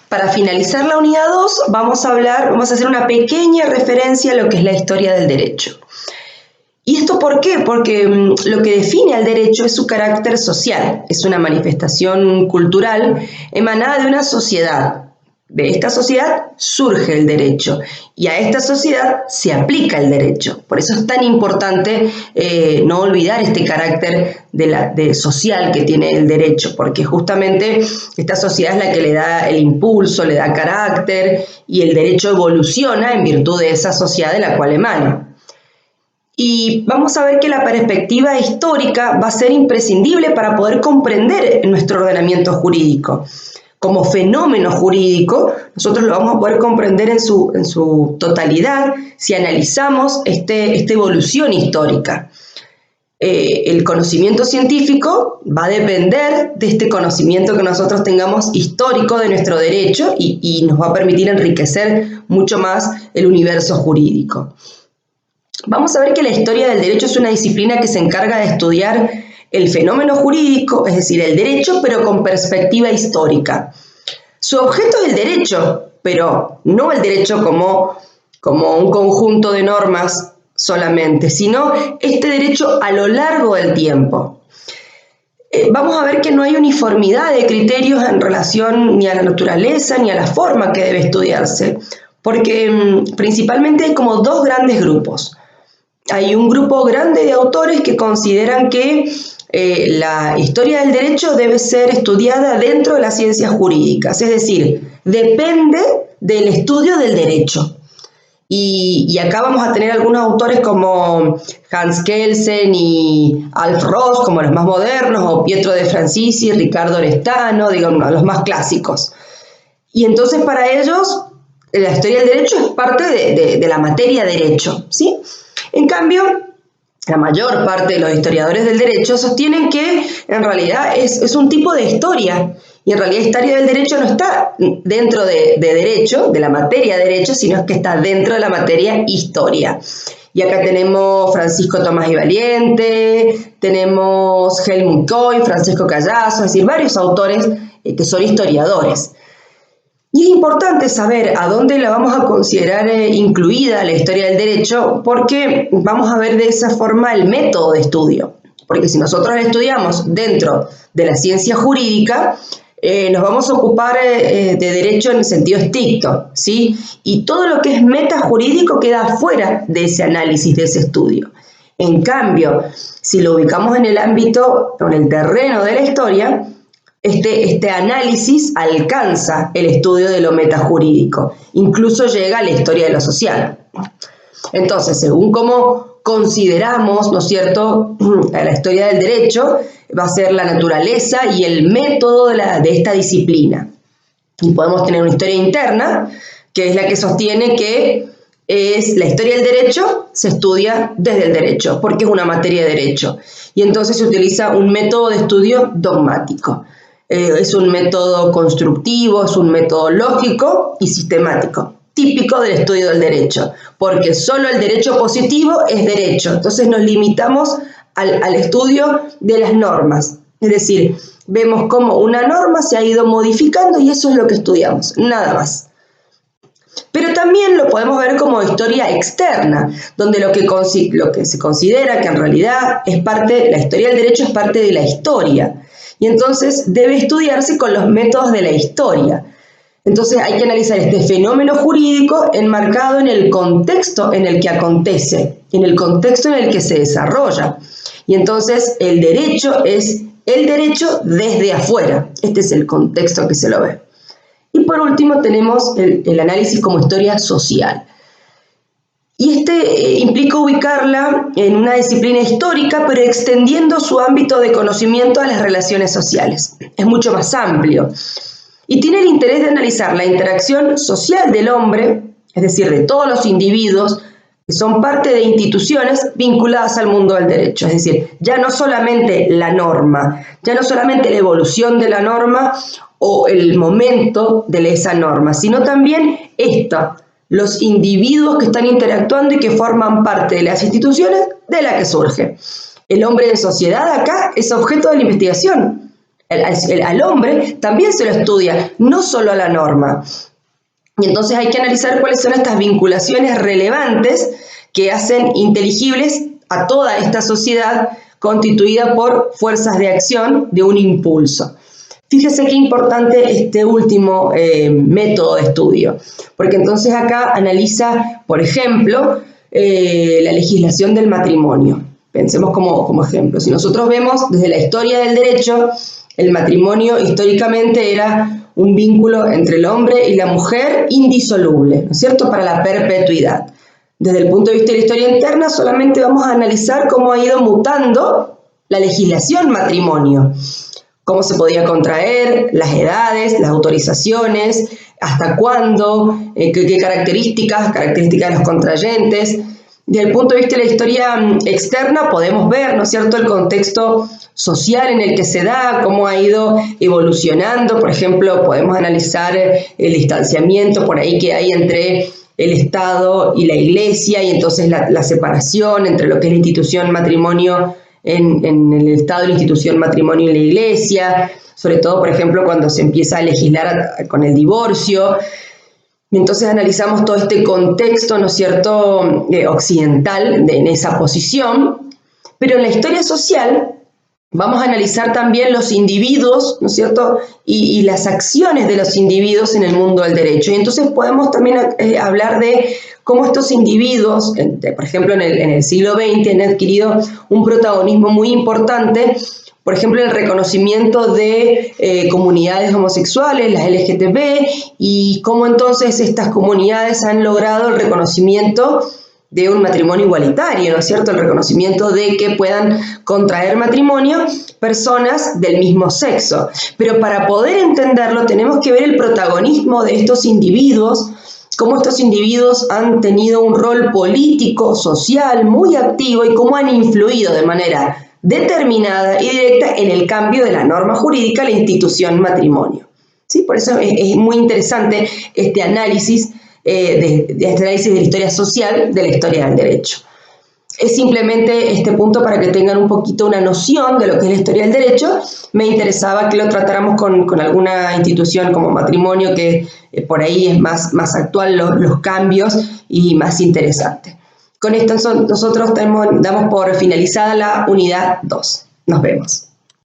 Para finalizar la unidad 2 vamos a hacer una pequeña referencia a lo que es la historia del derecho. ¿Y esto por qué? Porque lo que define al derecho es su carácter social, es una manifestación cultural emanada de una sociedad. De esta sociedad surge el derecho y a esta sociedad se aplica el derecho. Por eso es tan importante no olvidar este carácter social que tiene el derecho, porque justamente esta sociedad es la que le da el impulso, le da carácter, y el derecho evoluciona en virtud de esa sociedad de la cual emana. Y vamos a ver que la perspectiva histórica va a ser imprescindible para poder comprender nuestro ordenamiento jurídico. Como fenómeno jurídico, nosotros lo vamos a poder comprender en su totalidad si analizamos esta evolución histórica. El conocimiento científico va a depender de este conocimiento que nosotros tengamos histórico de nuestro derecho y nos va a permitir enriquecer mucho más el universo jurídico. Vamos a ver que la historia del derecho es una disciplina que se encarga de estudiar el fenómeno jurídico, es decir, el derecho, pero con perspectiva histórica. Su objeto es el derecho, pero no el derecho como un conjunto de normas solamente, sino este derecho a lo largo del tiempo. Vamos a ver que no hay uniformidad de criterios en relación ni a la naturaleza ni a la forma que debe estudiarse, porque principalmente hay como dos grandes grupos. Hay un grupo grande de autores que consideran que la historia del derecho debe ser estudiada dentro de las ciencias jurídicas, es decir, depende del estudio del derecho. Y acá vamos a tener algunos autores como Hans Kelsen y Alf Ross, como los más modernos, o Pietro de Francisci, Ricardo Orestano, digamos, los más clásicos. Y entonces para ellos la historia del derecho es parte de la materia derecho, ¿sí? En cambio, la mayor parte de los historiadores del derecho sostienen que en realidad es un tipo de historia, y en realidad la historia del derecho no está dentro de derecho, de la materia derecho, sino que está dentro de la materia historia. Y acá tenemos Francisco Tomás y Valiente, tenemos Helmut Kohl, Francisco Callazo, es decir, varios autores que son historiadores. Y es importante saber a dónde la vamos a considerar incluida la historia del derecho, porque vamos a ver de esa forma el método de estudio. Porque si nosotros la estudiamos dentro de la ciencia jurídica, nos vamos a ocupar de derecho en el sentido estricto, ¿sí? Y todo lo que es metajurídico queda fuera de ese análisis, de ese estudio. En cambio, si lo ubicamos en el ámbito o en el terreno de la historia, este análisis alcanza el estudio de lo metajurídico, incluso llega a la historia de lo social. Entonces, según cómo consideramos, ¿no es cierto?, la historia del derecho, va a ser la naturaleza y el método de esta disciplina. Y podemos tener una historia interna, que es la que sostiene que la historia del derecho se estudia desde el derecho, porque es una materia de derecho. Y entonces se utiliza un método de estudio dogmático. Es un método constructivo, es un método lógico y sistemático, típico del estudio del derecho, porque solo el derecho positivo es derecho. Entonces nos limitamos al estudio de las normas, es decir, vemos cómo una norma se ha ido modificando y eso es lo que estudiamos, nada más. Pero también lo podemos ver como historia externa, donde lo que se considera que en realidad la historia del derecho es parte de la historia. Y entonces debe estudiarse con los métodos de la historia. Entonces hay que analizar este fenómeno jurídico enmarcado en el contexto en el que acontece, en el contexto en el que se desarrolla. Y entonces el derecho es el derecho desde afuera. Este es el contexto que se lo ve. Y por último tenemos el análisis como historia social. Y implica ubicarla en una disciplina histórica, pero extendiendo su ámbito de conocimiento a las relaciones sociales. Es mucho más amplio. Y tiene el interés de analizar la interacción social del hombre, es decir, de todos los individuos, que son parte de instituciones vinculadas al mundo del derecho. Es decir, ya no solamente la norma, ya no solamente la evolución de la norma o el momento de esa norma, sino también los individuos que están interactuando y que forman parte de las instituciones de las que surge. El hombre de sociedad acá es objeto de la investigación. al hombre también se lo estudia, no solo a la norma. Y entonces hay que analizar cuáles son estas vinculaciones relevantes que hacen inteligibles a toda esta sociedad constituida por fuerzas de acción de un impulso. Fíjese qué importante este último método de estudio, porque entonces acá analiza, por ejemplo, la legislación del matrimonio. Pensemos como ejemplo. Si nosotros vemos desde la historia del derecho, el matrimonio históricamente era un vínculo entre el hombre y la mujer indisoluble, ¿no es cierto?, para la perpetuidad. Desde el punto de vista de la historia interna, solamente vamos a analizar cómo ha ido mutando la legislación matrimonio, cómo se podía contraer, las edades, las autorizaciones, hasta cuándo, qué características de los contrayentes. Desde el punto de vista de la historia externa podemos ver, ¿no es cierto?, el contexto social en el que se da, cómo ha ido evolucionando. Por ejemplo, podemos analizar el distanciamiento por ahí que hay entre el Estado y la Iglesia, y entonces la separación entre lo que es la institución matrimonio en el Estado y la institución matrimonio en la Iglesia, sobre todo, por ejemplo, cuando se empieza a legislar con el divorcio. Entonces analizamos todo este contexto, ¿no es cierto?, occidental en esa posición, pero en la historia social vamos a analizar también los individuos, ¿no es cierto?, y las acciones de los individuos en el mundo del derecho. Y entonces podemos también hablar de cómo estos individuos, por ejemplo, en el siglo XX, han adquirido un protagonismo muy importante, por ejemplo, el reconocimiento de comunidades homosexuales, las LGTB, y cómo entonces estas comunidades han logrado el reconocimiento de un matrimonio igualitario, ¿no es cierto?, el reconocimiento de que puedan contraer matrimonio personas del mismo sexo. Pero para poder entenderlo tenemos que ver el protagonismo de estos individuos, cómo estos individuos han tenido un rol político, social, muy activo, y cómo han influido de manera determinada y directa en el cambio de la norma jurídica a la institución matrimonio. ¿Sí? Por eso es muy interesante este análisis de la historia social de la historia del derecho. Es simplemente este punto para que tengan un poquito una noción de lo que es la historia del derecho. Me interesaba que lo tratáramos con alguna institución como matrimonio, que por ahí es más actual los cambios y más interesante. Con esto nosotros damos por finalizada la unidad 2. Nos vemos.